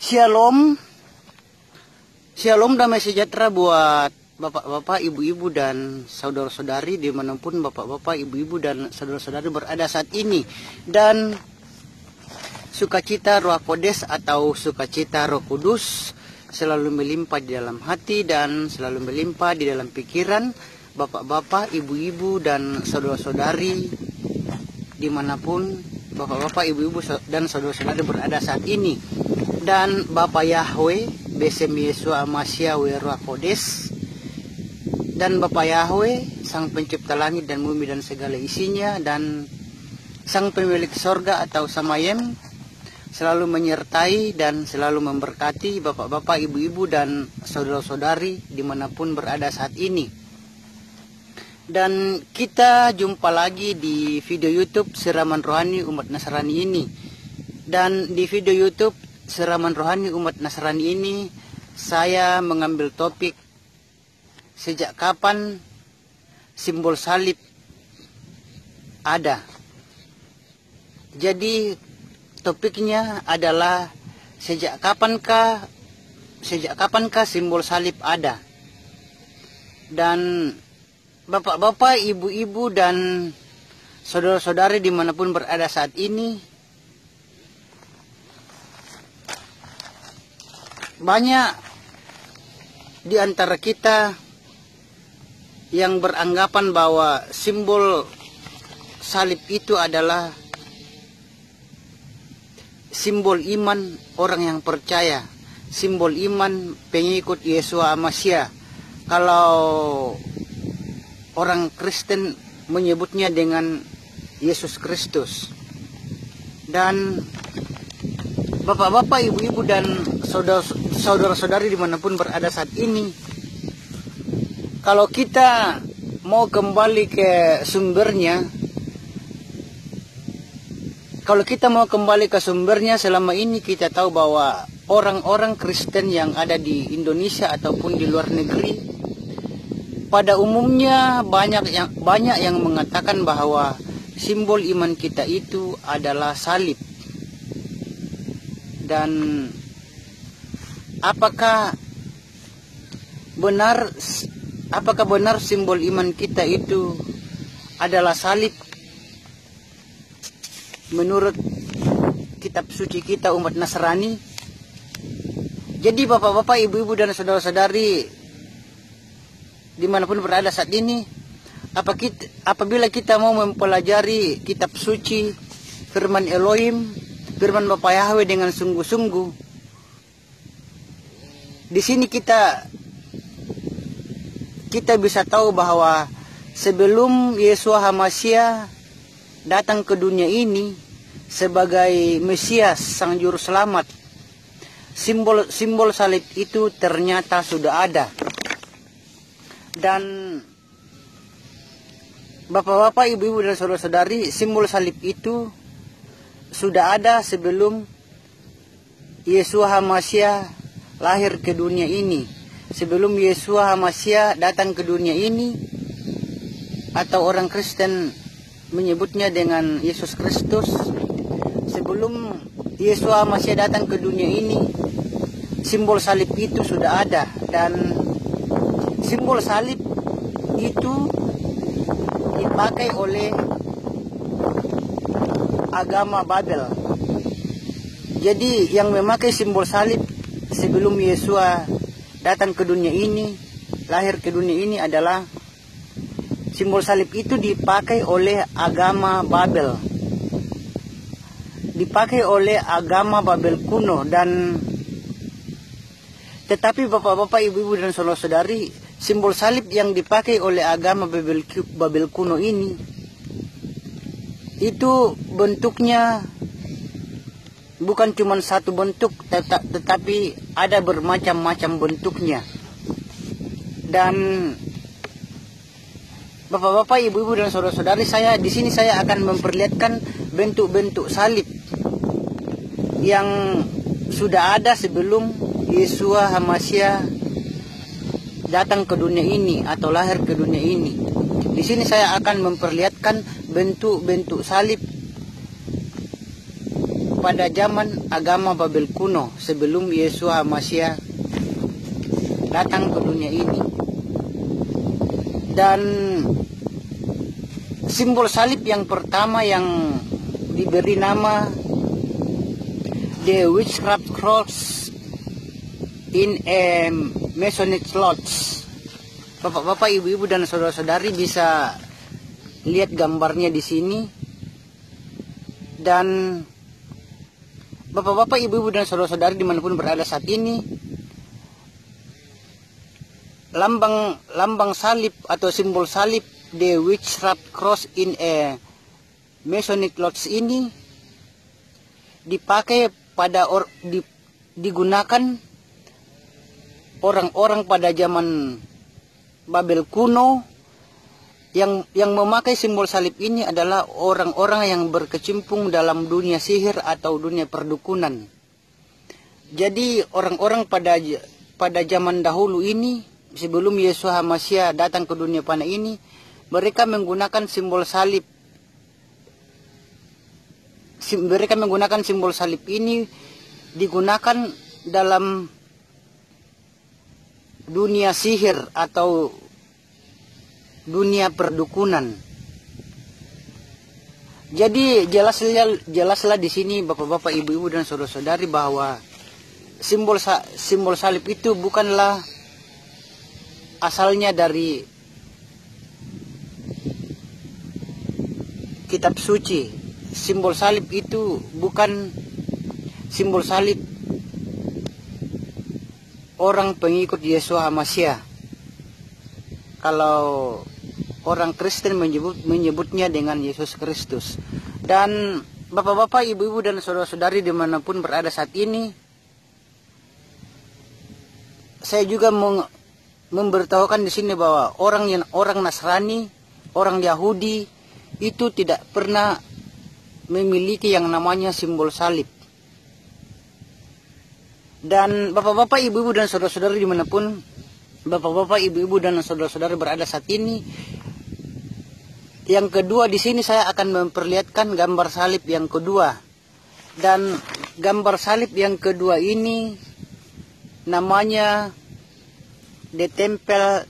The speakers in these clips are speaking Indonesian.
Shalom, shalom damai sejahtera buat bapak-bapak, ibu-ibu dan saudara-saudari dimanapun bapak-bapak, ibu-ibu dan saudara-saudari berada saat ini. Dan sukacita Roh Kodes atau sukacita Roh Kudus selalu melimpah di dalam hati dan selalu melimpah di dalam pikiran bapak-bapak, ibu-ibu dan saudara-saudari dimanapun bapak-bapak, ibu-ibu dan saudara-saudari berada saat ini. Dan Bapa Yahweh Besem Yesus Amasya Roh Kodes dan Bapa Yahweh Sang Pencipta langit dan bumi dan segala isinya, dan Sang Pemilik sorga atau Samayem selalu menyertai dan selalu memberkati bapak-bapak, ibu-ibu dan saudara-saudari dimanapun berada saat ini. Dan kita jumpa lagi di video YouTube Siraman Rohani Umat Nasrani ini. Dan di video YouTube Siraman Rohani Umat Nasrani ini saya mengambil topik sejak kapan simbol salib ada. Jadi topiknya adalah sejak kapankah simbol salib ada. Dan bapak-bapak, ibu-ibu dan saudara-saudari dimanapun berada saat ini, banyak di antara kita yang beranggapan bahwa simbol salib itu adalah simbol iman orang yang percaya, simbol iman pengikut Yesus Amasya. Kalau orang Kristen menyebutnya dengan Yesus Kristus. Dan bapak-bapak, ibu-ibu dan saudara-saudari dimanapun berada saat ini, kalau kita mau kembali ke sumbernya, selama ini kita tahu bahwa orang-orang Kristen yang ada di Indonesia ataupun di luar negeri, pada umumnya banyak yang mengatakan bahwa simbol iman kita itu adalah salib. Dan apakah benar simbol iman kita itu adalah salib menurut kitab suci kita umat Nasrani? Jadi bapak-bapak, ibu-ibu dan saudara-saudari dimanapun berada saat ini, apabila kita mau mempelajari kitab suci, firman Elohim, firman Bapa Yahweh dengan sungguh-sungguh, di sini kita bisa tahu bahwa sebelum Yesus Hamasya datang ke dunia ini sebagai Mesias, Sang Juru Selamat, simbol salib itu ternyata sudah ada. Dan bapak-bapak, ibu-ibu dan saudara-saudari, simbol salib itu sudah ada sebelum Yesus Hamasya lahir ke dunia ini. Sebelum Yesus Hamasya datang ke dunia ini, atau orang Kristen menyebutnya dengan Yesus Kristus, sebelum Yesus Hamasya datang ke dunia ini, simbol salib itu sudah ada. Dan simbol salib itu dipakai oleh agama Babel. Jadi yang memakai simbol salib sebelum Yesus datang ke dunia ini, lahir ke dunia ini, adalah simbol salib itu dipakai oleh agama Babel. Dipakai oleh agama Babel kuno. Dan tetapi bapak-bapak, ibu-ibu dan saudara-saudari, simbol salib yang dipakai oleh agama Babel kuno ini, itu bentuknya bukan cuma satu bentuk, tetapi ada bermacam-macam bentuknya. Dan bapak-bapak, ibu-ibu dan saudara-saudari, di sini saya akan memperlihatkan bentuk-bentuk salib yang sudah ada sebelum Yesus Hamasya datang ke dunia ini atau lahir ke dunia ini. Di sini saya akan memperlihatkan bentuk-bentuk salib pada zaman agama Babel kuno sebelum Yesua Masya datang ke dunia ini. Dan simbol salib yang pertama yang diberi nama The Witchcraft Cross in a Masonic Lodge. Bapak-bapak, ibu-ibu dan saudara-saudari bisa lihat gambarnya di sini. Dan bapak-bapak, ibu-ibu dan saudara-saudari dimanapun berada saat ini, lambang salib atau simbol salib The Witchcraft Cross in a Masonic Lodge ini dipakai digunakan orang-orang pada zaman Babel kuno. Yang memakai simbol salib ini adalah orang-orang yang berkecimpung dalam dunia sihir atau dunia perdukunan. Jadi orang-orang pada zaman dahulu ini, sebelum Yesus Masya datang ke dunia fana ini, mereka menggunakan simbol salib. Mereka menggunakan simbol salib ini digunakan dalam dunia sihir atau dunia perdukunan. Jadi jelaslah di sini bapak-bapak, ibu-ibu dan saudara-saudari bahwa simbol salib itu bukanlah asalnya dari kitab suci. Simbol salib itu bukan simbol salib orang pengikut Yesus Masya. Kalau orang Kristen menyebutnya dengan Yesus Kristus. Dan bapak-bapak, ibu-ibu dan saudara-saudari dimanapun berada saat ini, saya juga memberitahukan di sini bahwa orang Nasrani, orang Yahudi itu tidak pernah memiliki yang namanya simbol salib. Dan bapak-bapak, ibu-ibu dan saudara-saudari dimanapun bapak-bapak, ibu-ibu dan saudara-saudari berada saat ini, yang kedua di sini saya akan memperlihatkan gambar salib yang kedua. Dan gambar salib yang kedua ini namanya The Temple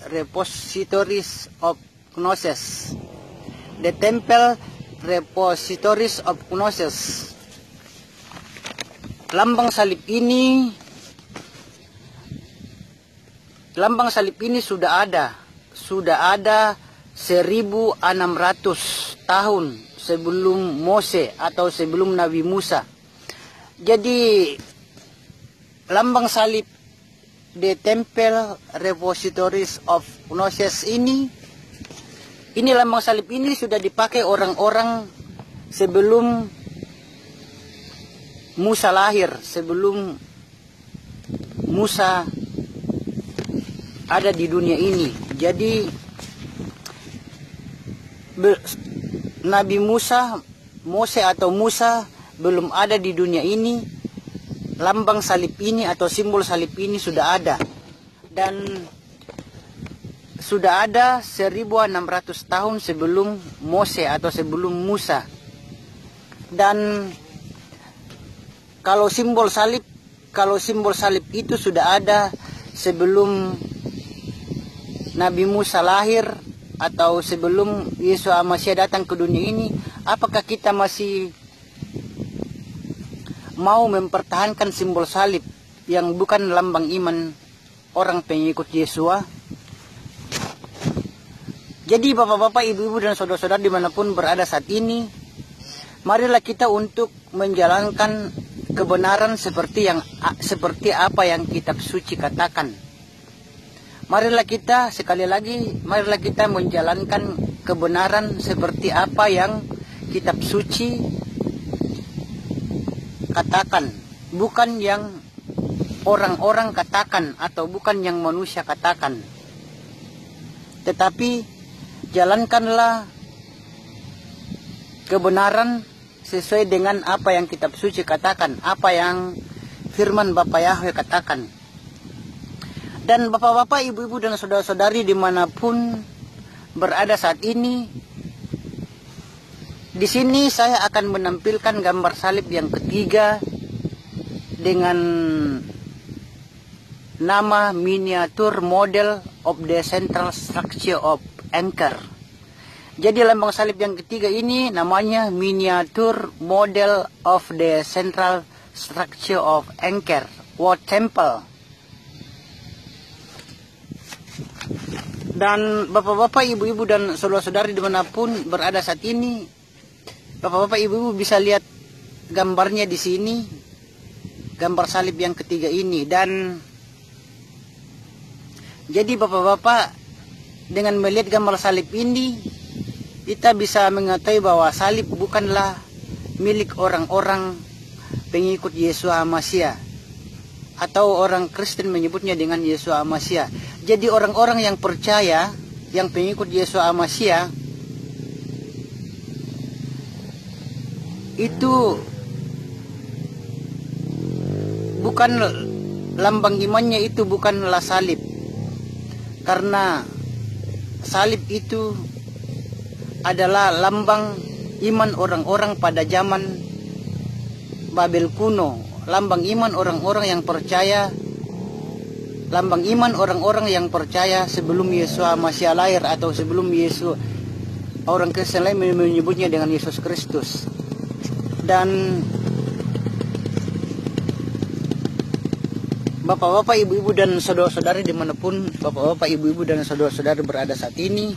Repositories of Gnosis. The Temple Repositories of Gnosis. Lambang salib ini sudah ada 1600 tahun sebelum Mose atau sebelum Nabi Musa. Jadi lambang salib The Temple Repositories of Gnosis ini lambang salib ini sudah dipakai orang-orang sebelum Musa lahir, sebelum Musa ada di dunia ini. Jadi Nabi Mose atau Musa belum ada di dunia ini, lambang salib ini atau simbol salib ini sudah ada. Dan sudah ada 1600 tahun sebelum Mose atau sebelum Musa. Dan kalau simbol salib itu sudah ada sebelum Nabi Musa lahir atau sebelum Yesus Masya datang ke dunia ini, apakah kita masih mau mempertahankan simbol salib yang bukan lambang iman orang pengikut Yesus? Jadi bapak-bapak, ibu-ibu dan saudara-saudara dimanapun berada saat ini, marilah kita untuk menjalankan kebenaran seperti apa yang kitab suci katakan. Marilah kita menjalankan kebenaran seperti apa yang kitab suci katakan, bukan yang orang-orang katakan atau bukan yang manusia katakan. Tetapi jalankanlah kebenaran sesuai dengan apa yang kitab suci katakan, apa yang firman Bapa Yahweh katakan. Dan bapak-bapak, ibu-ibu dan saudara-saudari dimanapun berada saat ini, Di sini saya akan menampilkan gambar salib yang ketiga dengan nama miniatur model of the central structure of anchor. Jadi lambang salib yang ketiga ini namanya miniatur model of the central structure of anchor or temple. Dan bapak-bapak, ibu-ibu dan saudara-saudari dimanapun berada saat ini, bapak-bapak, ibu-ibu bisa lihat gambarnya di sini, gambar salib yang ketiga ini. Dan jadi bapak-bapak, dengan melihat gambar salib ini, kita bisa mengetahui bahwa salib bukanlah milik orang-orang pengikut Yesus Hamasiah, atau orang Kristen menyebutnya dengan Yesus Hamasiah. Jadi orang-orang yang percaya, yang pengikut Yesus Hamasiah, itu bukan lambang imannya, itu bukanlah salib. Karena salib itu adalah lambang iman orang-orang pada zaman Babel kuno, lambang iman orang-orang yang percaya, lambang iman orang-orang yang percaya sebelum Yesus Hamasiah lahir, atau sebelum Yesus, orang Kristen lain menyebutnya dengan Yesus Kristus. Dan bapak-bapak, ibu-ibu dan saudara-saudari dimanapun bapak-bapak, ibu-ibu dan saudara-saudari berada saat ini,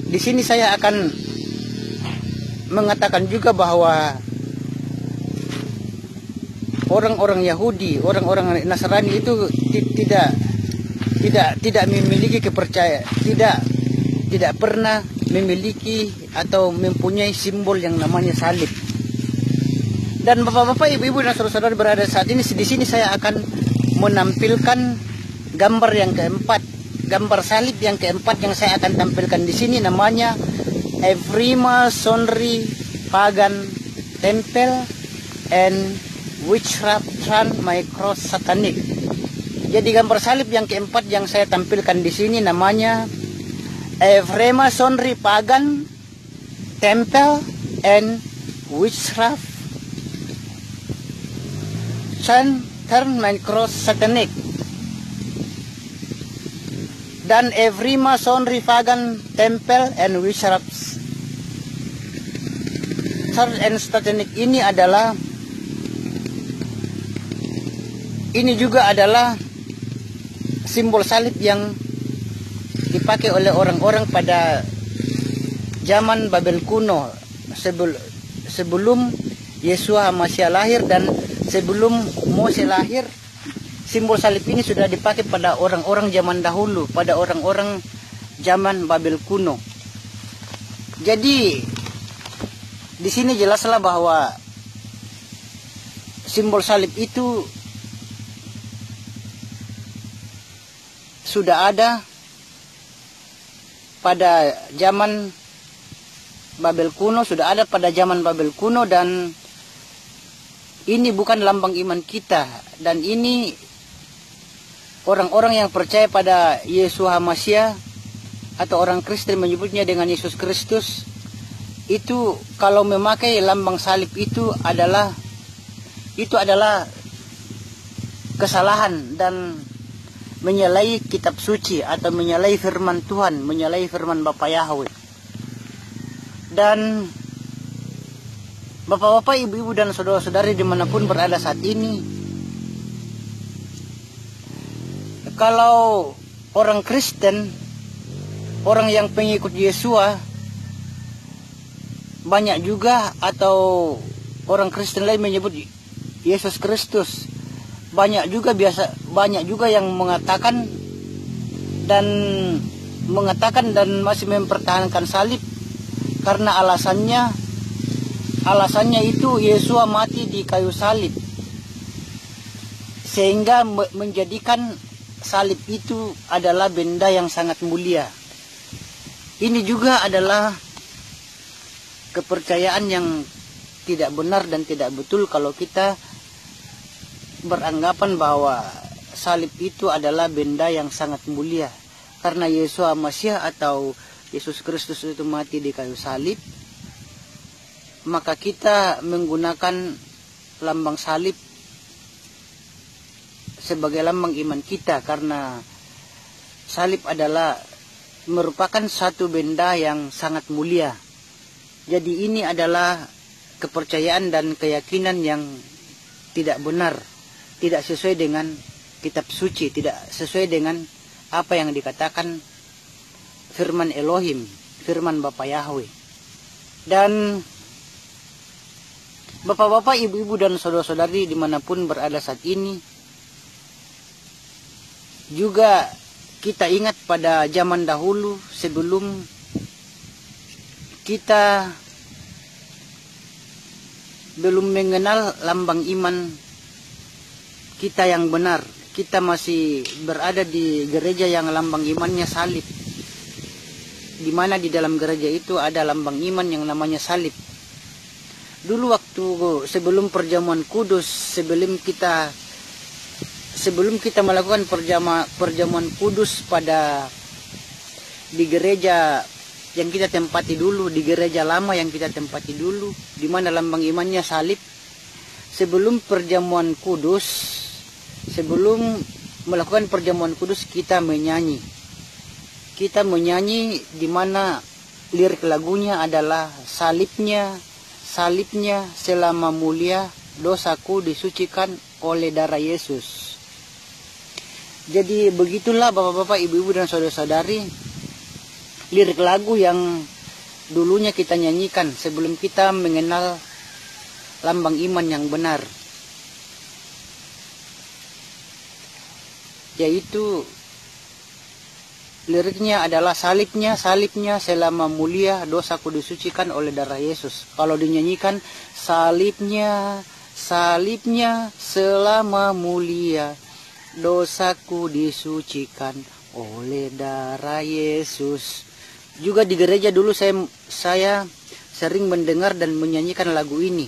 di sini saya akan mengatakan juga bahwa orang-orang Yahudi, orang-orang Nasrani itu tidak memiliki kepercayaan, tidak pernah memiliki atau mempunyai simbol yang namanya salib. Dan bapak-bapak, ibu-ibu dan saudara-saudara berada saat ini, di sini saya akan menampilkan gambar yang keempat, gambar salib yang keempat yang saya akan tampilkan di sini, namanya a Freemasonry Pagan Temple and Witchcraft Micro Satanic. Jadi gambar salib yang keempat yang saya tampilkan di sini namanya a Freemasonry Pagan Temple and Witchcraft Micro Satanic. Dan a Freemasonry Pagan Temple and Witchcraft and Satanic ini juga adalah simbol salib yang dipakai oleh orang-orang pada zaman Babel kuno, sebelum Yesus Hamasiah lahir dan sebelum Mose lahir. Simbol salib ini sudah dipakai pada orang-orang zaman dahulu, pada orang-orang zaman Babel kuno. Jadi di sini jelaslah bahwa simbol salib itu sudah ada pada zaman Babel kuno, dan ini bukan lambang iman kita. Dan ini orang-orang yang percaya pada Yesus Hamasiah atau orang Kristen menyebutnya dengan Yesus Kristus, itu kalau memakai lambang salib itu adalah kesalahan dan menyalahi kitab suci atau menyalahi firman Tuhan, menyalahi firman Bapa Yahweh. Dan bapak-bapak, ibu-ibu dan saudara-saudari dimanapun berada saat ini, kalau orang Kristen, orang yang pengikut Yesua, banyak juga, atau orang Kristen lain menyebut Yesus Kristus, banyak juga yang mengatakan dan masih mempertahankan salib karena alasannya itu Yesua mati di kayu salib, sehingga menjadikan salib itu adalah benda yang sangat mulia. Ini juga adalah kepercayaan yang tidak benar dan tidak betul kalau kita beranggapan bahwa salib itu adalah benda yang sangat mulia, karena Yesus Hamasiah atau Yesus Kristus itu mati di kayu salib, maka kita menggunakan lambang salib sebagai lambang iman kita, karena salib adalah merupakan satu benda yang sangat mulia. Jadi ini adalah kepercayaan dan keyakinan yang tidak benar, tidak sesuai dengan kitab suci, tidak sesuai dengan apa yang dikatakan firman Elohim, firman Bapa Yahweh. Dan bapak-bapak, ibu-ibu, dan saudara-saudari dimanapun berada saat ini, juga kita ingat pada zaman dahulu sebelum kita belum mengenal lambang iman kita yang benar. Kita masih berada di gereja yang lambang imannya salib, di mana di dalam gereja itu ada lambang iman yang namanya salib. Dulu waktu sebelum perjamuan kudus, sebelum kita melakukan perjamuan kudus di gereja yang kita tempati dulu, di gereja lama yang kita tempati dulu, di mana lambang imannya salib. Sebelum perjamuan kudus, sebelum melakukan perjamuan kudus, kita menyanyi. Kita menyanyi di mana lirik lagunya adalah salibnya selama mulia, dosaku disucikan oleh darah Yesus. Jadi begitulah bapak-bapak, ibu-ibu, dan saudara-saudari, lirik lagu yang dulunya kita nyanyikan sebelum kita mengenal lambang iman yang benar, yaitu liriknya adalah salibnya selama mulia, dosaku disucikan oleh darah Yesus. Kalau dinyanyikan salibnya selama mulia, dosaku disucikan oleh darah Yesus. Juga di gereja dulu saya sering mendengar dan menyanyikan lagu ini,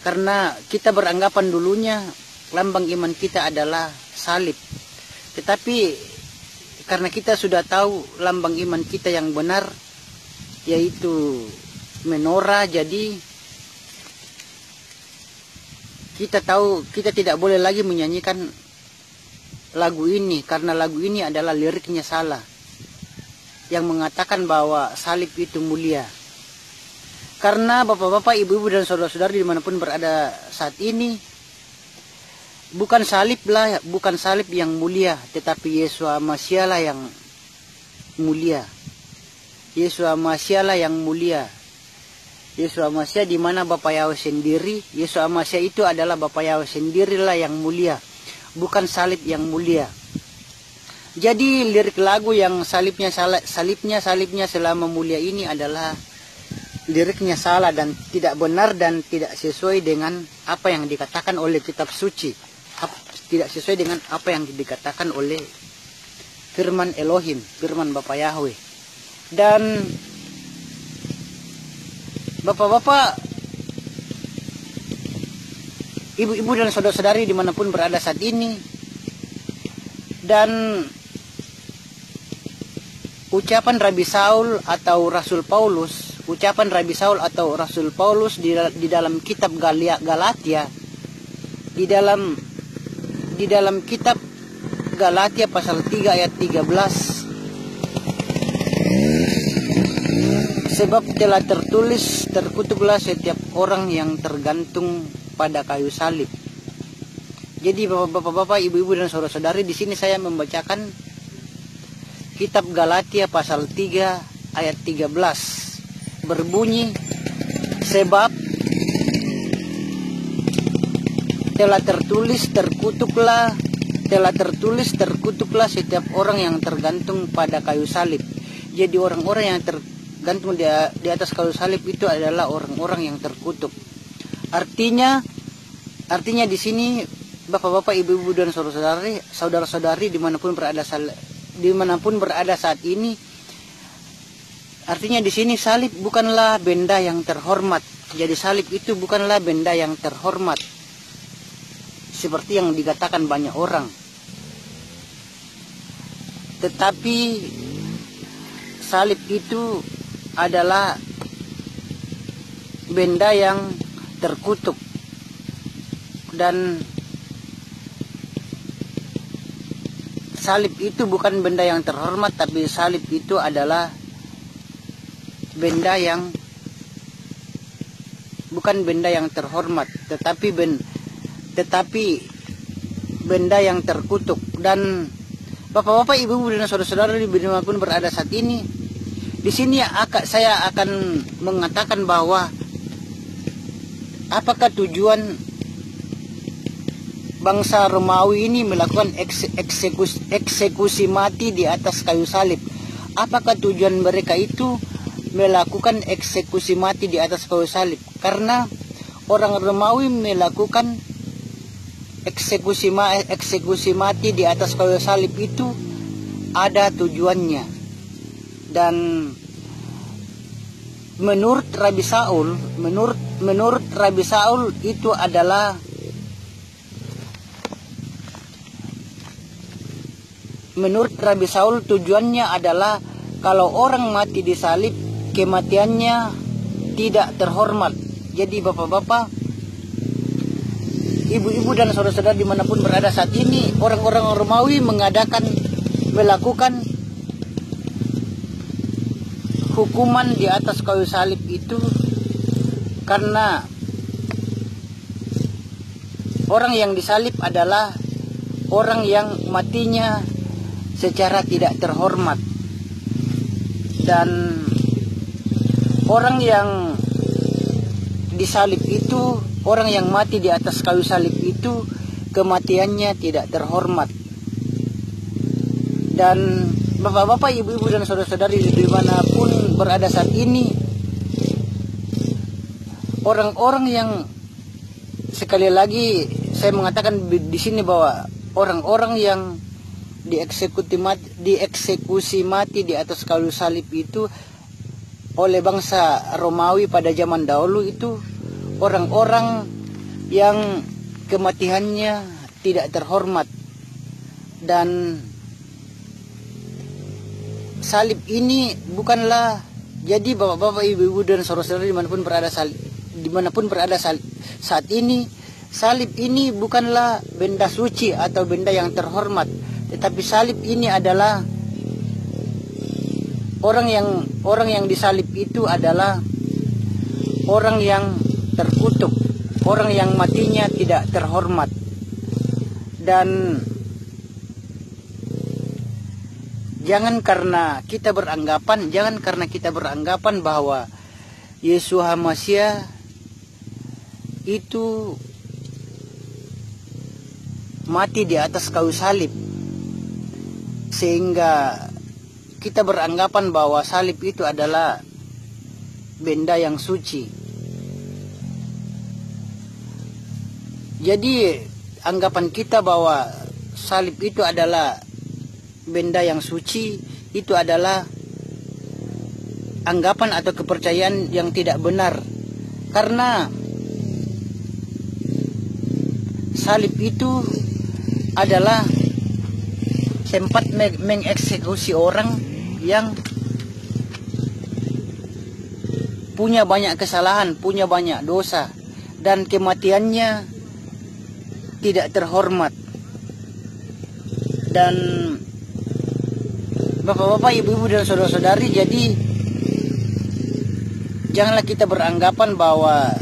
karena kita beranggapan dulunya lambang iman kita adalah salib. Tetapi karena kita sudah tahu lambang iman kita yang benar, yaitu menorah, jadi kita tahu kita tidak boleh lagi menyanyikan lagu ini, karena lagu ini adalah liriknya salah, yang mengatakan bahwa salib itu mulia. Karena bapak-bapak, ibu-ibu, dan saudara-saudari dimanapun berada saat ini, bukan salib yang mulia, tetapi Yesus Masya lah yang mulia. Yesus Masya lah yang mulia. Yesus Masya di mana Bapa Yahweh sendiri. Yesus Masya itu adalah Bapa Yahweh sendirilah yang mulia, bukan salib yang mulia. Jadi lirik lagu yang salibnya selama mulia ini adalah liriknya salah dan tidak benar dan tidak sesuai dengan apa yang dikatakan oleh kitab suci. Tidak sesuai dengan apa yang dikatakan oleh firman Elohim, firman Bapa Yahweh. Dan bapak-bapak, ibu-ibu, dan saudara-saudari dimanapun berada saat ini, dan ucapan Rabi Saul atau Rasul Paulus di dalam kitab Galatia, di dalam kitab Galatia pasal 3 ayat 13, sebab telah tertulis, terkutuklah setiap orang yang tergantung pada kayu salib. Jadi bapak-bapak, ibu-ibu, dan saudara-saudari, di sini saya membacakan kitab Galatia pasal 3 ayat 13, berbunyi, sebab telah tertulis terkutuklah setiap orang yang tergantung pada kayu salib. Jadi orang-orang yang tergantung di atas kayu salib itu adalah orang-orang yang terkutuk. Artinya di sini bapak-bapak, ibu-ibu, dan saudara-saudari dimanapun berada saat ini, artinya di sini salib bukanlah benda yang terhormat. Jadi salib itu bukanlah benda yang terhormat seperti yang dikatakan banyak orang. Tetapi salib itu adalah benda yang terkutuk, dan salib itu bukan benda yang terhormat, tapi salib itu adalah benda yang bukan benda yang terhormat, tetapi benda yang terkutuk. Dan bapak-bapak, ibu-ibu dan saudara-saudara dimanapun berada saat ini, di sini saya akan mengatakan bahwa apakah tujuan bangsa Romawi ini melakukan eksekusi mati di atas kayu salib? Apakah tujuan mereka itu melakukan eksekusi mati di atas kayu salib? Karena orang Romawi melakukan eksekusi mati di atas kayu salib itu ada tujuannya. Dan menurut Rabi Saul itu adalah tujuannya adalah kalau orang mati di salib, kematiannya tidak terhormat. Jadi bapak-bapak, ibu-ibu dan saudara-saudara dimanapun berada saat ini, orang-orang Romawi melakukan hukuman di atas kayu salib itu karena orang yang disalib adalah orang yang matinya secara tidak terhormat. Dan orang yang disalib itu, orang yang mati di atas kayu salib itu, kematiannya tidak terhormat. Dan bapak-bapak, ibu-ibu dan saudara-saudari dimanapun berada saat ini, orang-orang yang, sekali lagi saya mengatakan di sini bahwa orang-orang yang dieksekusi mati di atas kayu salib itu oleh bangsa Romawi pada zaman dahulu itu orang-orang yang kematiannya tidak terhormat. Dan salib ini bukanlah, jadi bapak-bapak, ibu-ibu dan saudara-saudara dimanapun berada saat ini, salib ini bukanlah benda suci atau benda yang terhormat, tetapi salib ini adalah orang yang disalib itu adalah orang yang terkutuk, orang yang matinya tidak terhormat. Dan jangan karena kita beranggapan bahwa Yesus HaMasyiah itu mati di atas kayu salib, sehingga kita beranggapan bahwa salib itu adalah benda yang suci. Jadi anggapan kita bahwa salib itu adalah benda yang suci, itu adalah anggapan atau kepercayaan yang tidak benar. Karena salib itu adalah tempat mengeksekusi orang yang punya banyak kesalahan, punya banyak dosa, dan kematiannya tidak terhormat. Dan bapak-bapak, ibu-ibu dan saudara-saudari, jadi janganlah kita beranggapan bahwa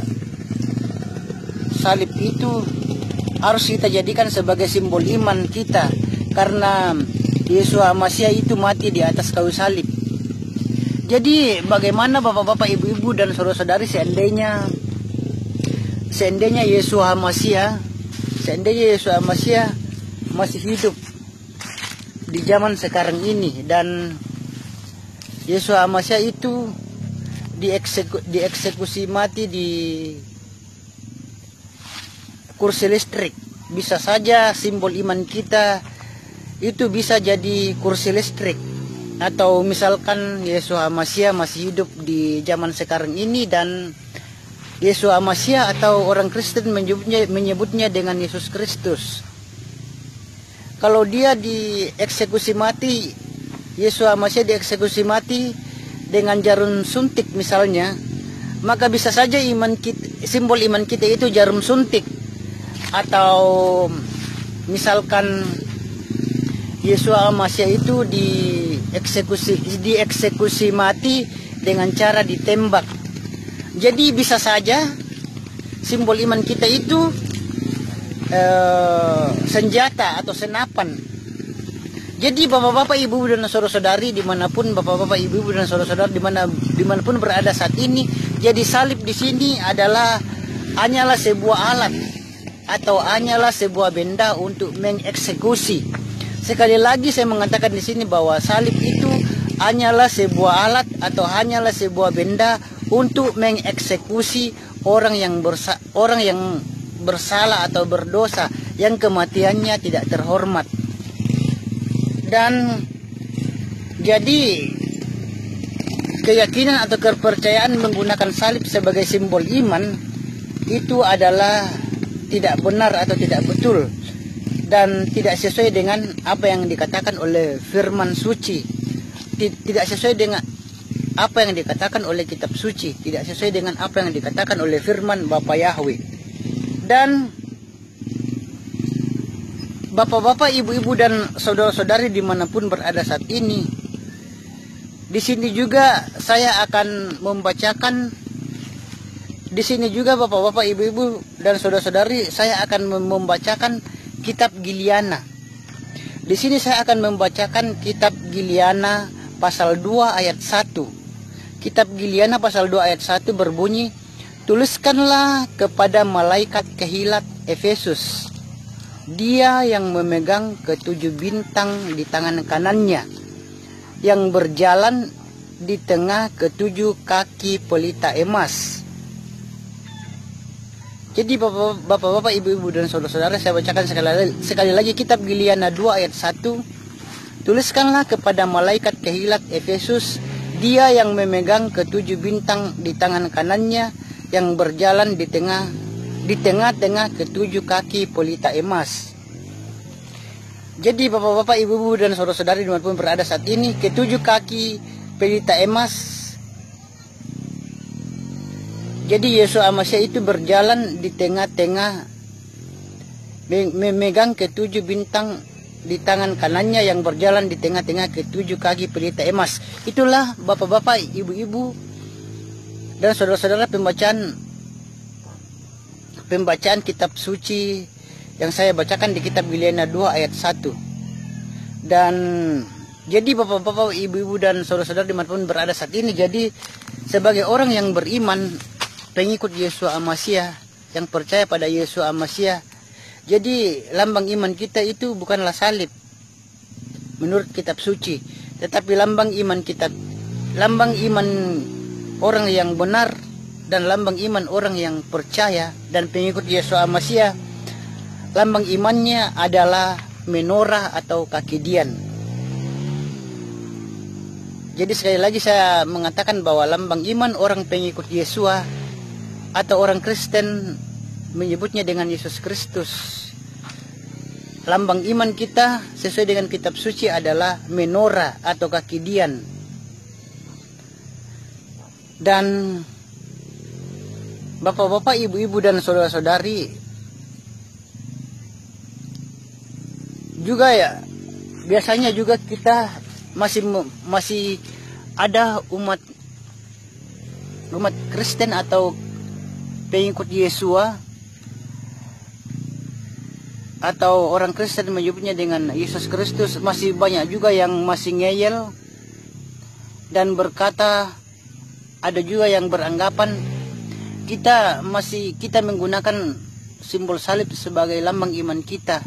salib itu harus kita jadikan sebagai simbol iman kita, karena Yesus HaMasyiah itu mati di atas kayu salib. Jadi bagaimana bapak-bapak, ibu-ibu dan saudara-saudari seandainya Yesus HaMasyiah masih hidup di zaman sekarang ini, dan Yesus HaMasyiah itu dieksekusi mati di kursi listrik. Bisa saja simbol iman kita itu bisa jadi kursi listrik. Atau misalkan Yesus HaMasyiah masih hidup di zaman sekarang ini, dan Yesus HaMasyiah atau orang Kristen menyebutnya dengan Yesus Kristus. Kalau dia dieksekusi mati Yesua Masya dieksekusi mati dengan jarum suntik misalnya, maka bisa saja iman kita, simbol iman kita itu jarum suntik. Atau misalkan Yesua Masya itu dieksekusi mati dengan cara ditembak. Jadi bisa saja simbol iman kita itu senjata atau senapan. Jadi bapak-bapak, ibu dan saudara-saudari dimanapun bapak-bapak, ibu dan saudara-saudari dimanapun berada saat ini, jadi salib di sini hanyalah sebuah alat atau hanyalah sebuah benda untuk mengeksekusi. Sekali lagi saya mengatakan di sini bahwa salib itu hanyalah sebuah alat atau hanyalah sebuah benda untuk mengeksekusi orang yang bersalah atau berdosa yang kematiannya tidak terhormat. Dan jadi keyakinan atau kepercayaan menggunakan salib sebagai simbol iman itu adalah tidak benar atau tidak betul dan tidak sesuai dengan apa yang dikatakan oleh firman suci, tidak sesuai dengan apa yang dikatakan oleh kitab suci, tidak sesuai dengan apa yang dikatakan oleh firman Bapa Yahweh. Dan bapak-bapak, ibu-ibu dan saudara-saudari dimanapun berada saat ini, di sini juga saya akan membacakan, di sini juga bapak-bapak, ibu-ibu dan saudara-saudari, saya akan membacakan kitab Giliana. Di sini saya akan membacakan kitab Giliana pasal 2 ayat 1. Kitab Giliana pasal 2 ayat 1 berbunyi, "Tuliskanlah kepada malaikat kehilat Efesus, dia yang memegang ketujuh bintang di tangan kanannya, yang berjalan di tengah ketujuh kaki pelita emas." Jadi bapak-bapak, ibu-ibu dan saudara-saudara, saya bacakan sekali lagi kitab Giliana 2 ayat 1. "Tuliskanlah kepada malaikat kehilat Efesus, dia yang memegang ketujuh bintang di tangan kanannya, yang berjalan di tengah-tengah ketujuh kaki pelita emas." Jadi bapak-bapak, ibu-ibu dan saudara-saudari dimanapun berada saat ini, ketujuh kaki pelita emas. Jadi Yesua Masya itu berjalan di tengah-tengah, memegang ketujuh bintang di tangan kanannya, yang berjalan di tengah-tengah ketujuh kaki pelita emas. Itulah bapak-bapak, ibu-ibu dan saudara-saudara pembacaan kitab suci yang saya bacakan di kitab Giliana 2 ayat 1. Dan jadi bapak-bapak, ibu-ibu dan saudara-saudara dimanapun berada saat ini, jadi sebagai orang yang beriman, pengikut Yesua Masya, yang percaya pada Yesua Masya, jadi lambang iman kita itu bukanlah salib menurut kitab suci, tetapi lambang iman orang yang benar dan lambang iman orang yang percaya dan pengikut Yesua Masya, lambang imannya adalah menorah atau kaki dian. Jadi sekali lagi saya mengatakan bahwa lambang iman orang pengikut Yesua atau orang Kristen menyebutnya dengan Yesus Kristus. Lambang iman kita sesuai dengan kitab suci adalah menorah atau kaki dian. Dan bapak-bapak, ibu-ibu dan saudara-saudari juga ya, biasanya juga kita masih ada umat Kristen atau pengikut Yesua atau orang Kristen menyebutnya dengan Yesus Kristus, masih banyak juga yang masih ngeyel dan berkata, ada juga yang beranggapan kita menggunakan simbol salib sebagai lambang iman kita,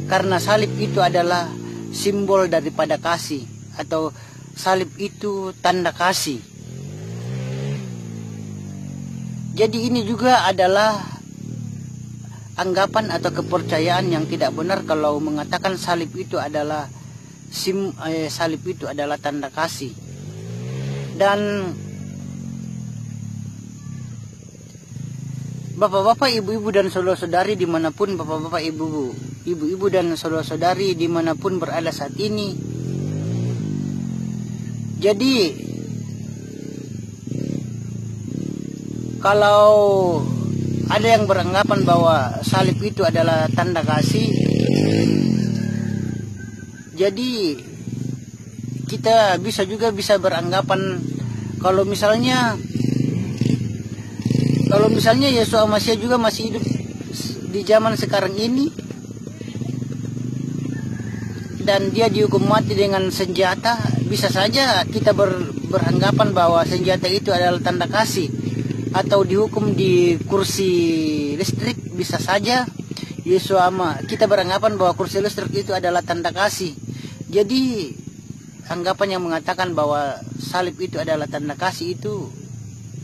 karena salib itu adalah simbol daripada kasih atau salib itu tanda kasih. Jadi ini juga adalah anggapan atau kepercayaan yang tidak benar kalau mengatakan salib itu adalah tanda kasih. Dan bapak-bapak, ibu-ibu dan saudara-saudari dimanapun bapak-bapak, ibu-ibu dan saudara-saudari dimanapun berada saat ini, Jadi kalau ada yang beranggapan bahwa salib itu adalah tanda kasih, jadi kita bisa beranggapan kalau misalnya Yesus Masih juga masih hidup di zaman sekarang ini dan dia dihukum mati dengan senjata, bisa saja kita beranggapan bahwa senjata itu adalah tanda kasih, atau dihukum di kursi listrik, bisa saja kita beranggapan bahwa kursi listrik itu adalah tanda kasih. Jadi anggapan yang mengatakan bahwa salib itu adalah tanda kasih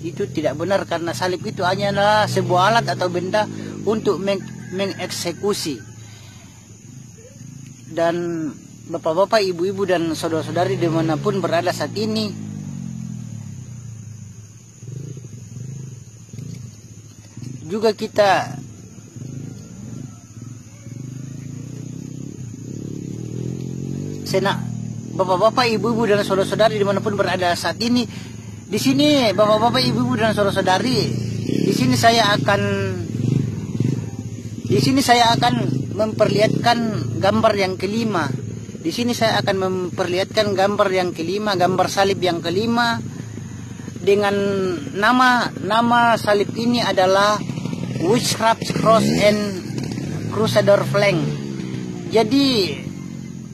itu tidak benar, karena salib itu hanyalah sebuah alat atau benda untuk mengeksekusi. Dan bapak-bapak, ibu-ibu, dan saudara-saudari dimanapun berada saat ini, juga kita bapak-bapak, ibu-ibu, dan saudara-saudari dimanapun berada saat ini, di sini bapak-bapak, ibu-ibu, dan saudara-saudari, di sini saya akan memperlihatkan gambar yang kelima. Di sini saya akan memperlihatkan gambar yang kelima, gambar salib yang kelima, dengan nama salib ini adalah Witchcraft Cross and Crusader Flag. Jadi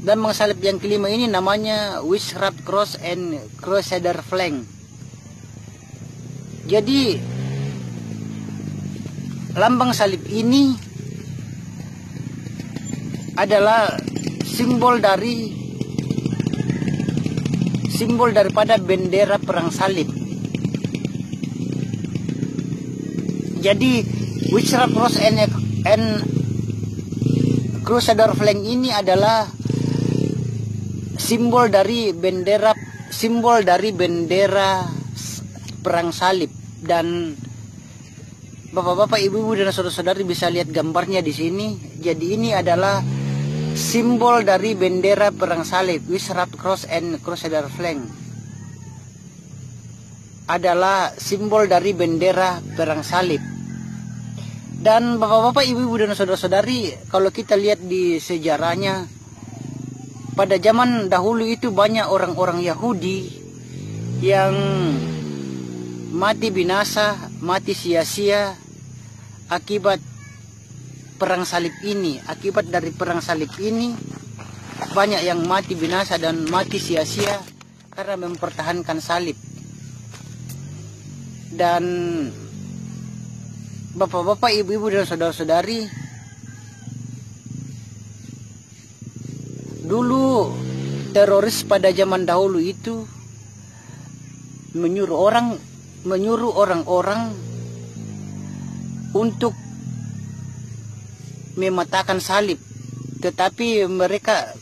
gambar salib yang kelima ini namanya Witchcraft Cross and Crusader Flag. Jadi lambang salib ini adalah simbol daripada bendera perang salib. Jadi Witchcraft Cross and Crusader Flag ini adalah simbol dari bendera perang salib. Dan bapak-bapak, ibu-ibu, dan saudara-saudari bisa lihat gambarnya di sini. Jadi ini adalah simbol dari bendera perang salib. Witchcraft Cross and Crusader Flag adalah simbol dari bendera perang salib. Dan bapak-bapak, ibu-ibu, dan saudara-saudari, kalau kita lihat di sejarahnya, pada zaman dahulu itu banyak orang-orang Yahudi yang mati binasa, mati sia-sia akibat perang salib ini. Akibat dari perang salib ini, banyak yang mati binasa dan mati sia-sia karena mempertahankan salib. Dan bapak-bapak, ibu-ibu, dan saudara-saudari, dulu teroris pada zaman dahulu itu menyuruh orang-orang untuk mematahkan salib, tetapi mereka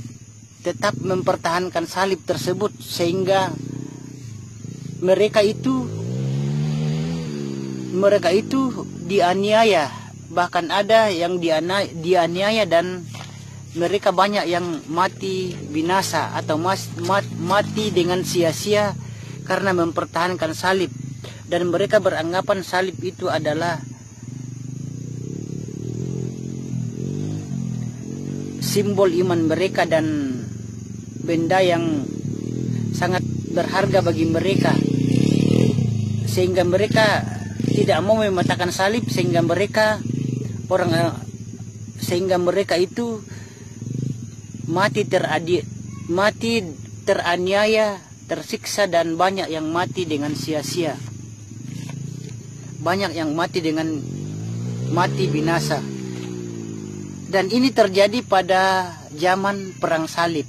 tetap mempertahankan salib tersebut, sehingga mereka itu dianiaya. Bahkan ada yang dianiaya dan mereka banyak yang mati binasa atau mati dengan sia-sia karena mempertahankan salib. Dan mereka beranggapan salib itu adalah simbol iman mereka dan benda yang sangat berharga bagi mereka, sehingga mereka tidak mau mematahkan salib, sehingga mereka itu mati teraniaya, tersiksa, dan banyak yang mati dengan sia-sia, banyak yang mati dengan mati binasa. Dan ini terjadi pada zaman perang salib.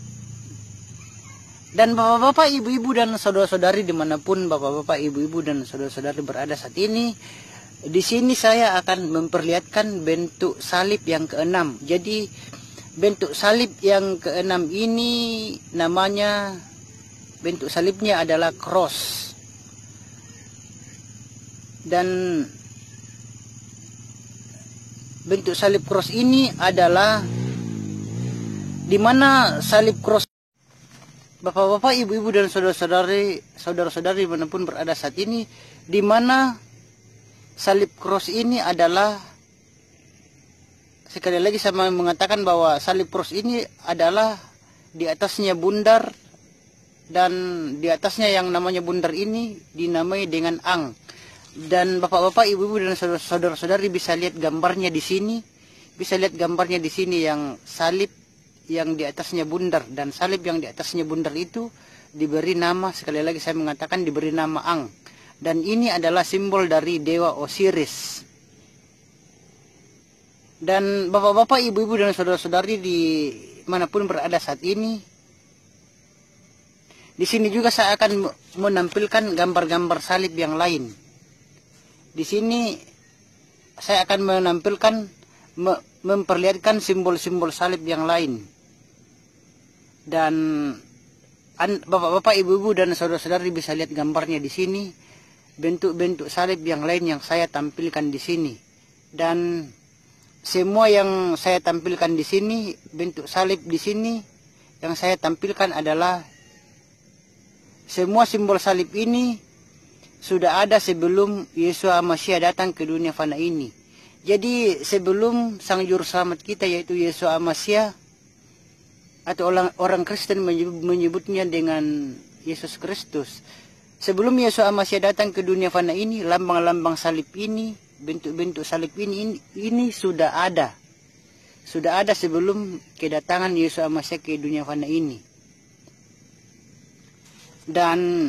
Dan bapak-bapak, ibu-ibu, dan saudara-saudari dimanapun bapak-bapak, ibu-ibu, dan saudara-saudari berada saat ini, di sini saya akan memperlihatkan bentuk salib yang keenam. Jadi bentuk salib yang keenam ini namanya, bentuk salibnya adalah cross. Dan bentuk salib cross ini adalah di mana salib cross Bapak-bapak, ibu-ibu dan saudara-saudari manapun berada saat ini, di mana salib cross ini adalah, sekali lagi saya mengatakan bahwa salib cross ini adalah di atasnya bundar, dan di atasnya yang namanya bundar ini dinamai dengan ang. Dan bapak-bapak, ibu-ibu dan saudara-saudari bisa lihat gambarnya di sini, yang salib yang di atasnya bundar, dan salib yang di atasnya bundar itu diberi nama, sekali lagi saya mengatakan, diberi nama ang. Dan ini adalah simbol dari dewa Osiris. Dan bapak-bapak, ibu-ibu dan saudara-saudari di manapun berada saat ini, di sini juga saya akan menampilkan gambar-gambar salib yang lain. Di sini saya akan menampilkan, memperlihatkan simbol-simbol salib yang lain. Dan bapak-bapak, ibu-ibu dan saudara-saudari bisa lihat gambarnya di sini, bentuk-bentuk salib yang lain yang saya tampilkan di sini. Dan semua yang saya tampilkan di sini, bentuk salib di sini yang saya tampilkan adalah semua simbol salib ini sudah ada sebelum Yesus Masya datang ke dunia fana ini. Jadi sebelum Sang Juru Selamat kita, yaitu Yesus Masya, atau orang Kristen menyebutnya dengan Yesus Kristus. Sebelum Yesus Masya datang ke dunia fana ini, lambang-lambang salib ini, bentuk-bentuk salib ini sudah ada. Sudah ada sebelum kedatangan Yesus Masya ke dunia fana ini. Dan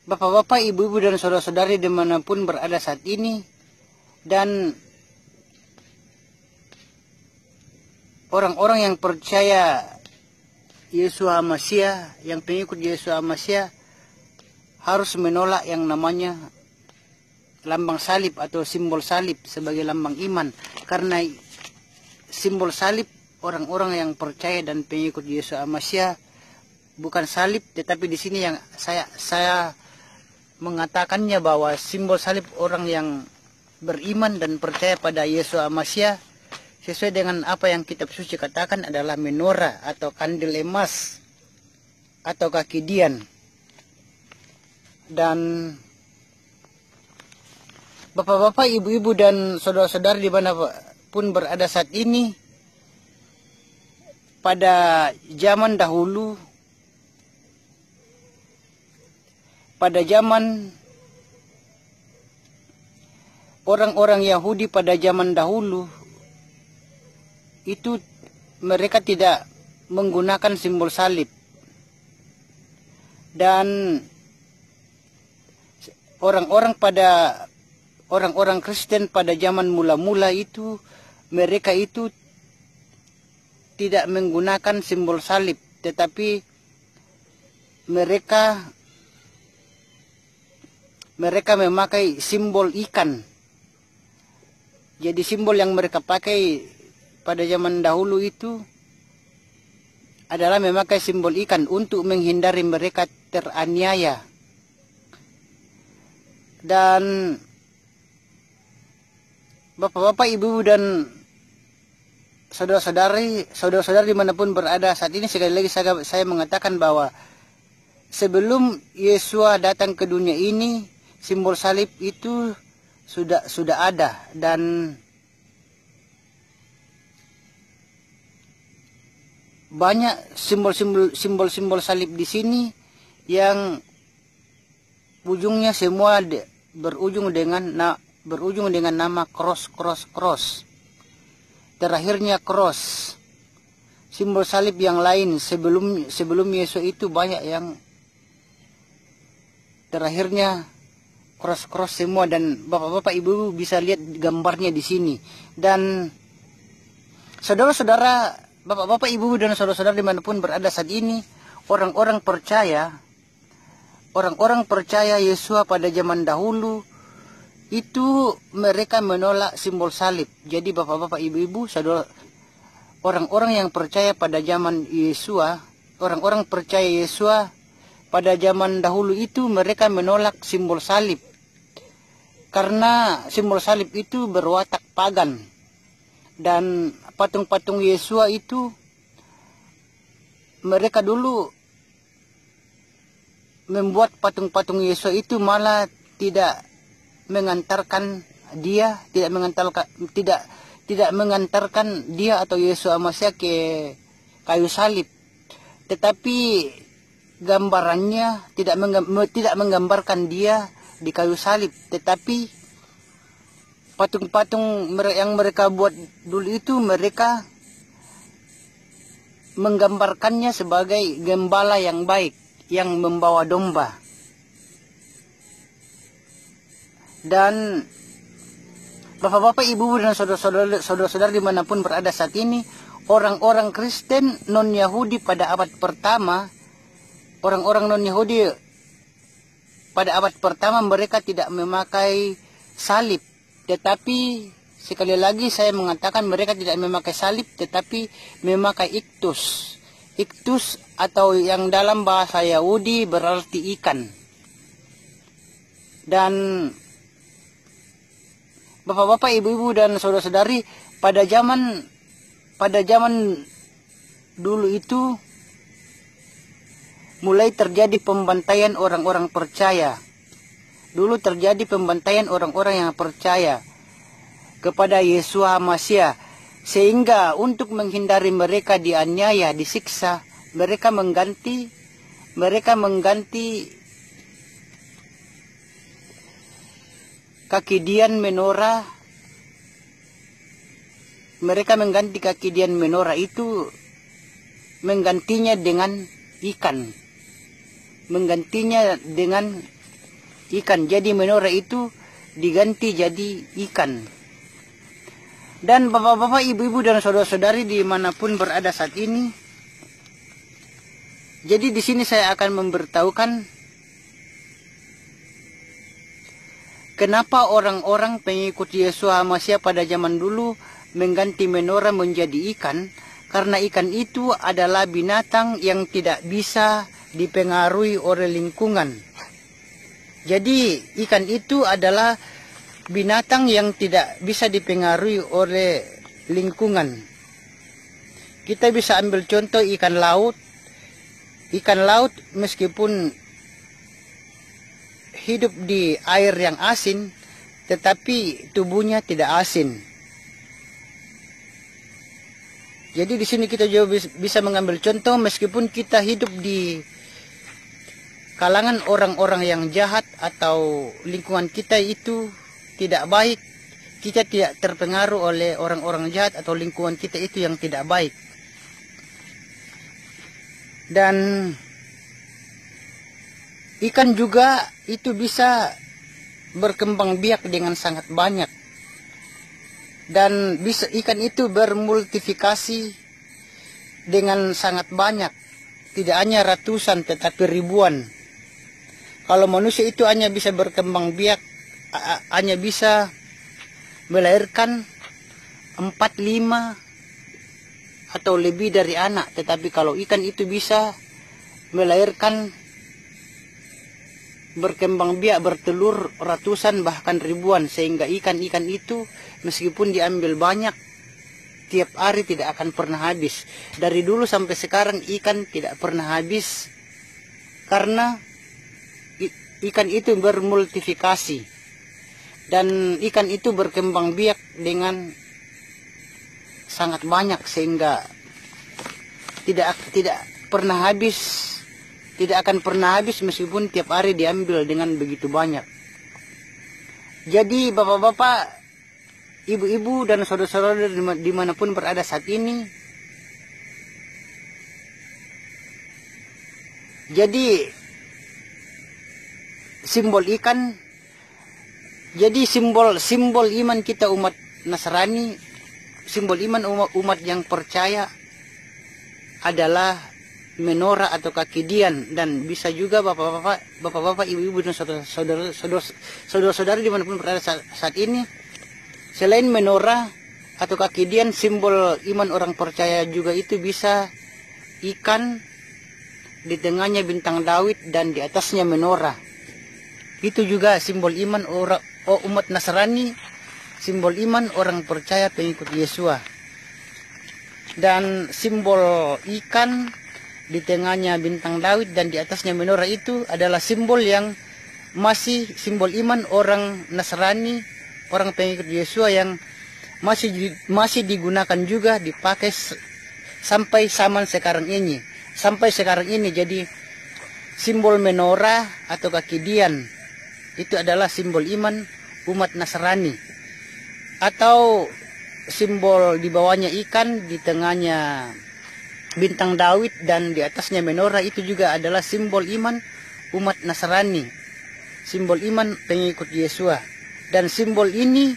bapak-bapak, ibu-ibu dan saudara-saudari dimanapun berada saat ini, dan orang-orang yang percaya Yesus Masya, yang pengikut Yesus Masya, harus menolak yang namanya lambang salib atau simbol salib sebagai lambang iman. Karena simbol salib, orang-orang yang percaya dan pengikut Yesus Masya, bukan salib, tetapi di sini yang saya mengatakannya bahwa simbol salib orang yang beriman dan percaya pada Yesus Masya, sesuai dengan apa yang kitab suci katakan, adalah menorah atau kandil emas atau kaki dian. Dan bapak-bapak, ibu-ibu dan saudara-saudari dimanapun berada saat ini, pada zaman dahulu, pada zaman orang-orang Yahudi pada zaman dahulu, itu mereka tidak menggunakan simbol salib. Dan orang-orang Kristen pada zaman mula-mula itu, mereka itu tidak menggunakan simbol salib, tetapi mereka memakai simbol ikan. Jadi simbol yang mereka pakai pada zaman dahulu itu adalah memakai simbol ikan untuk menghindari mereka teraniaya. Dan bapak-bapak, ibu dan saudara-saudari dimanapun berada saat ini, sekali lagi saya mengatakan bahwa sebelum Yesus datang ke dunia ini, simbol salib itu sudah ada. Dan banyak simbol-simbol salib di sini yang ujungnya semua berujung dengan nama cross. Terakhirnya cross. Simbol salib yang lain sebelum Yesus itu banyak yang terakhirnya cross semua. Dan bapak-bapak, ibu bisa lihat gambarnya di sini. Dan saudara-saudara, bapak-bapak, ibu dan saudara-saudara dimanapun berada saat ini, orang-orang percaya Yesus pada zaman dahulu itu mereka menolak simbol salib. Jadi bapak-bapak, ibu-ibu, saudara, orang-orang yang percaya pada zaman Yesus, orang-orang percaya Yesus pada zaman dahulu itu mereka menolak simbol salib. Karena simbol salib itu berwatak pagan. Dan patung-patung Yesus itu mereka dulu membuat patung-patung Yesus itu malah tidak mengantarkan dia, tidak mengantarkan dia atau Yesus Masya ke kayu salib, tetapi gambarannya tidak menggambarkan dia di kayu salib, tetapi patung-patung yang mereka buat dulu itu mereka menggambarkannya sebagai gembala yang baik yang membawa domba. Dan bapak-bapak, ibu dan saudara-saudara dimanapun berada saat ini, orang-orang Kristen non-Yahudi pada abad pertama, orang-orang non-Yahudi pada abad pertama mereka tidak memakai salib, tetapi sekali lagi saya mengatakan mereka tidak memakai salib, tetapi memakai iktus. Iktus atau yang dalam bahasa Yahudi berarti ikan. Dan bapak-bapak, ibu-ibu dan saudara-saudari, pada zaman dulu itu mulai terjadi pembantaian orang-orang percaya. Dulu terjadi pembantaian orang-orang yang percaya kepada Yesus Masya, sehingga untuk menghindari mereka dianiaya, disiksa, mereka mengganti kaki dian menorah. Mereka mengganti kaki dian menorah itu, menggantinya dengan ikan. Menggantinya dengan ikan. Jadi menorah itu diganti jadi ikan. Dan bapak-bapak, ibu-ibu dan saudara-saudari dimanapun berada saat ini, jadi di sini saya akan memberitahukan kenapa orang-orang pengikut Yesus Masya pada zaman dulu mengganti menorah menjadi ikan. Karena ikan itu adalah binatang yang tidak bisa dipengaruhi oleh lingkungan. Jadi ikan itu adalah binatang yang tidak bisa dipengaruhi oleh lingkungan. Kita bisa ambil contoh ikan laut. Ikan laut meskipun hidup di air yang asin, tetapi tubuhnya tidak asin. Jadi di sini kita juga bisa mengambil contoh, meskipun kita hidup di kalangan orang-orang yang jahat atau lingkungan kita itu tidak baik, kita tidak terpengaruh oleh orang-orang jahat atau lingkungan kita itu yang tidak baik. Dan ikan juga itu bisa berkembang biak dengan sangat banyak. Dan bisa ikan itu bermultifikasi dengan sangat banyak. Tidak hanya ratusan tetapi ribuan. Kalau manusia itu hanya bisa berkembang biak, hanya bisa melahirkan 4, 5 atau lebih dari anak. Tetapi kalau ikan itu bisa melahirkan, berkembang biak, bertelur ratusan bahkan ribuan, sehingga ikan-ikan itu meskipun diambil banyak tiap hari tidak akan pernah habis. Dari dulu sampai sekarang ikan tidak pernah habis karena ikan itu bermultifikasi dan ikan itu berkembang biak dengan sangat banyak sehingga tidak pernah habis. Tidak akan pernah habis meskipun tiap hari diambil dengan begitu banyak. Jadi bapak-bapak, ibu-ibu dan saudara-saudara dimanapun berada saat ini, jadi simbol ikan, jadi simbol iman kita umat Nasrani, simbol iman umat yang percaya adalah menorah atau kaki dian. Dan bisa juga bapak-bapak, ibu-ibu dan saudara-saudari dimanapun berada saat ini, selain menorah atau kaki dian, simbol iman orang percaya juga itu bisa ikan, di tengahnya bintang Daud dan di atasnya menorah. Itu juga simbol iman umat Nasrani, simbol iman orang percaya pengikut Yesus. Dan simbol ikan di tengahnya bintang Daud dan di atasnya menorah itu adalah simbol yang masih simbol iman orang Nasrani, orang pengikut Yesus yang masih digunakan juga, dipakai sampai zaman sekarang ini. Sampai sekarang ini jadi simbol menorah atau kaki dian itu adalah simbol iman umat Nasrani, atau simbol di bawahnya ikan, di tengahnya bintang Daud dan di atasnya menorah itu juga adalah simbol iman umat Nasrani, simbol iman pengikut Yesus. Dan simbol ini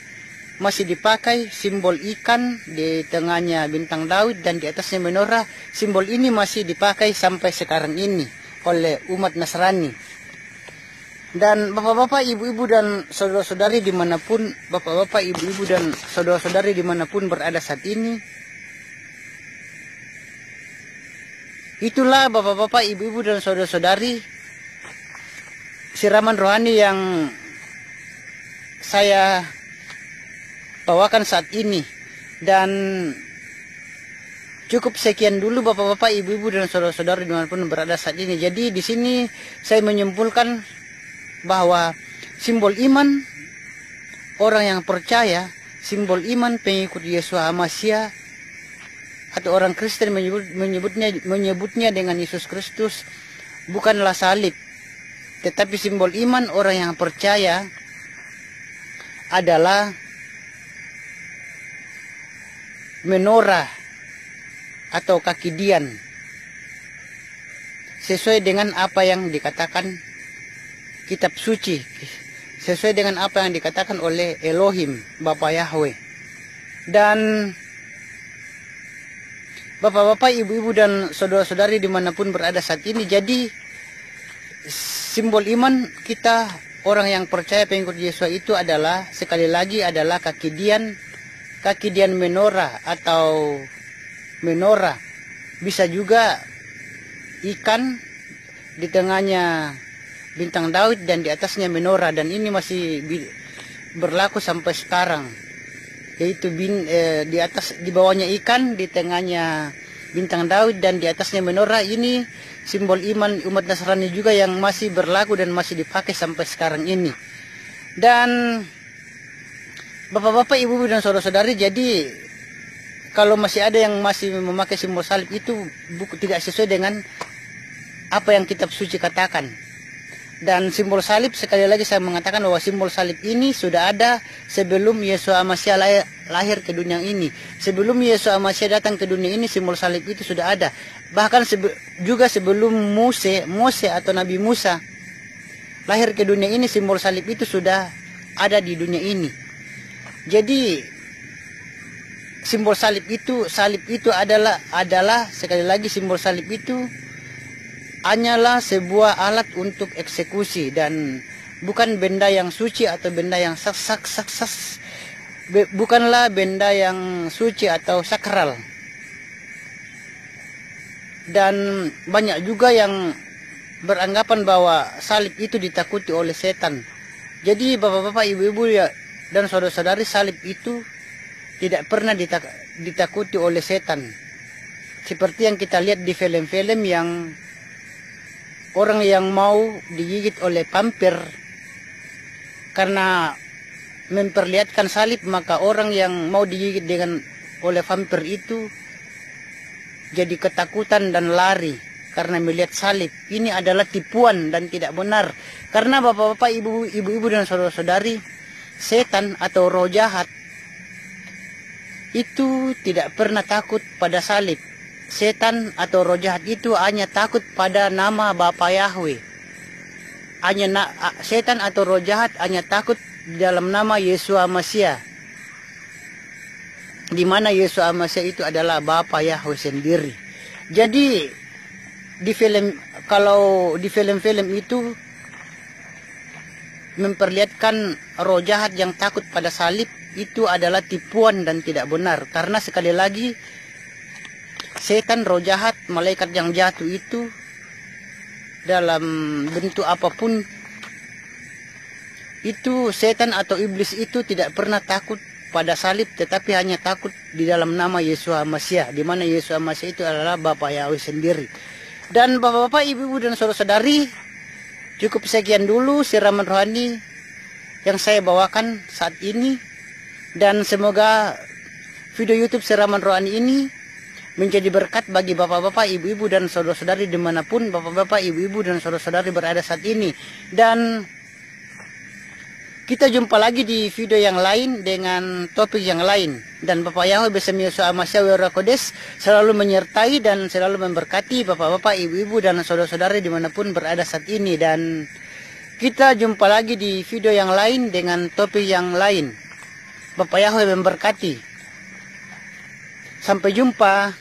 masih dipakai, simbol ikan di tengahnya bintang Daud dan di atasnya menorah. Simbol ini masih dipakai sampai sekarang ini oleh umat Nasrani. Dan bapak-bapak, ibu-ibu dan saudara-saudari dimanapun, bapak-bapak, ibu-ibu dan saudara-saudari dimanapun berada saat ini, itulah bapak-bapak, ibu-ibu dan saudara-saudari siraman rohani yang saya bawakan saat ini. Dan cukup sekian dulu bapak-bapak, ibu-ibu dan saudara-saudari dimanapun berada saat ini. Jadi di sini saya menyimpulkan bahwa simbol iman orang yang percaya, simbol iman pengikut Yesus Hamasiah atau orang Kristen menyebutnya dengan Yesus Kristus bukanlah salib, tetapi simbol iman orang yang percaya adalah menorah atau kaki dian, sesuai dengan apa yang dikatakan kitab suci, sesuai dengan apa yang dikatakan oleh Elohim, Bapa Yahweh. Dan bapak-bapak, ibu-ibu dan saudara-saudari dimanapun berada saat ini, jadi simbol iman kita orang yang percaya pengikut Yesus itu adalah, sekali lagi, adalah kaki dian menorah atau menorah. Bisa juga ikan, di tengahnya bintang Daud dan di atasnya menorah, dan ini masih berlaku sampai sekarang, yaitu di bawahnya ikan, di tengahnya bintang Daud dan di atasnya menorah. Ini simbol iman umat Nasrani juga yang masih berlaku dan masih dipakai sampai sekarang ini. Dan bapak-bapak, ibu-ibu dan saudara-saudari, jadi kalau masih ada yang masih memakai simbol salib itu tidak sesuai dengan apa yang kitab suci katakan. Dan simbol salib, sekali lagi saya mengatakan bahwa simbol salib ini sudah ada sebelum Yesus Hamasiah lahir ke dunia ini. Sebelum Yesus Hamasiah datang ke dunia ini, simbol salib itu sudah ada. Bahkan juga sebelum Mose atau Nabi Musa lahir ke dunia ini, simbol salib itu sudah ada di dunia ini. Jadi simbol salib itu adalah sekali lagi, simbol salib itu hanyalah sebuah alat untuk eksekusi dan bukan benda yang suci atau benda yang bukanlah benda yang suci atau sakral. Dan banyak juga yang beranggapan bahwa salib itu ditakuti oleh setan. Jadi bapak-bapak, ibu-ibu dan saudara-saudari, salib itu tidak pernah ditakuti oleh setan. Seperti yang kita lihat di film-film yang orang yang mau digigit oleh vampir karena memperlihatkan salib, maka orang yang mau digigit oleh vampir itu jadi ketakutan dan lari karena melihat salib. Ini adalah tipuan dan tidak benar. Karena bapak-bapak, ibu-ibu dan saudara-saudari, setan atau roh jahat itu tidak pernah takut pada salib. Setan atau roh jahat itu hanya takut pada nama Bapa Yahweh. Setan atau roh jahat hanya takut di dalam nama Yesus Hamasiah, di mana Yesus Hamasiah itu adalah Bapa Yahweh sendiri. Jadi kalau di film-film itu memperlihatkan roh jahat yang takut pada salib, itu adalah tipuan dan tidak benar. Karena sekali lagi, setan, roh jahat, malaikat yang jatuh itu dalam bentuk apapun, itu setan atau iblis itu tidak pernah takut pada salib, tetapi hanya takut di dalam nama Yesus Hamasiah, di mana Yesus Hamasiah itu adalah Bapa Yahweh sendiri. Dan bapak-bapak, ibu-ibu dan saudara-saudari, cukup sekian dulu siraman rohani yang saya bawakan saat ini. Dan semoga video YouTube siraman rohani ini menjadi berkat bagi bapak-bapak, ibu-ibu dan saudara-saudari dimanapun bapak-bapak, ibu-ibu dan saudara-saudari berada saat ini. Dan kita jumpa lagi di video yang lain dengan topik yang lain. Dan Bapak Yahweh beserta Yesus Amasya Kodes selalu menyertai dan selalu memberkati bapak-bapak, ibu-ibu dan saudara-saudari dimanapun berada saat ini. Dan kita jumpa lagi di video yang lain dengan topik yang lain. Bapak Yahweh memberkati. Sampai jumpa.